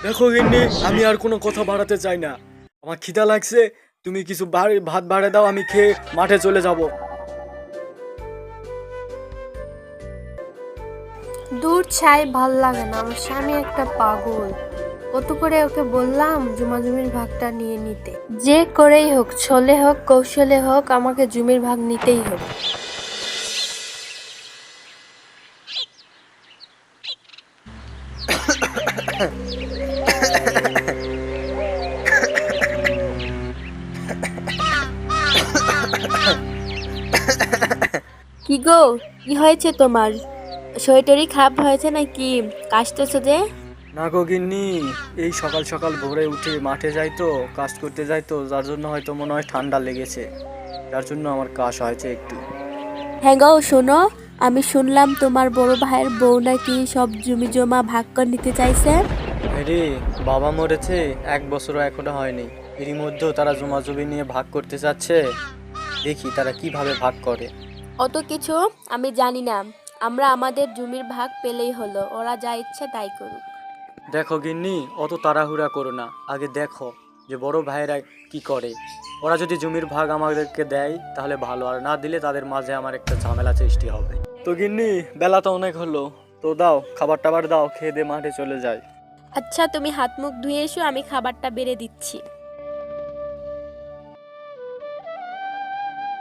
দেখো গিন্নি, আমি আর কোনো কথা বাড়াতে চাই না। আমার খিদা লাগছে, তুমি কিছু ভাত বাড়ে দাও, আমি খেয়ে মাঠে চলে যাব। দূর ছাই, ভাল লাগে না। আমার স্বামী একটা পাগল। কত করে ওকে বললাম জমির ভাগটা নিয়ে নিতে। যে করেই হোক, ছলে হোক কৌশলে হোক, আমাকে জমির ভাগ নিতেই হবে। কি গো, কি হয়েছে তোমার? শরীরটারি খারাপ হয়েছে নাকি? কাশতেছো যে? না গো গিন্নি, এই সকাল সকাল ভোরে উঠে মাঠে যাই তো, কাজ করতে যাই তো, যার জন্য হয়তো মনে হয় ঠান্ডা লেগেছে, যার জন্য আমার কাশ হয়েছে একটু। হ্যাঁ গো, শোনো, আমি শুনলাম তোমার বড় ভাইয়ের বউ নাকি সব জমি জমা ভাগ করে নিতে চাইছে। আরে, বাবা মরেছে 1 বছরও এখনো হয়নি, এরই মধ্যেও তারা জমা জমি নিয়ে ভাগ করতে চাচ্ছে। দেখি তারা কিভাবে ভাগ করে। অত কিছু আমি জানি না। আমরা আমাদের জমির ভাগ পেলেই হলো, ওরা যা ইচ্ছা তাই করুক। দেখো গিন্নি, অত তাড়াহুড়া করো না, আগে দেখো যে বড় ভাইয়েরা কি করে। ওরা যদি জমির ভাগ আমাদেরকে দেয় তাহলে ভালো, আর না দিলে তাদের মাঝে আমার একটা ঝামেলা সৃষ্টি হবে। তো গিন্নি, বেলা তো অনেক হলো, তো দাও খাবার দাও, খেয়ে দিয়ে মাঠে চলে যাই। আচ্ছা, তুমি হাত মুখ ধুয়ে এসো, আমি খাবারটা বেড়ে দিচ্ছি।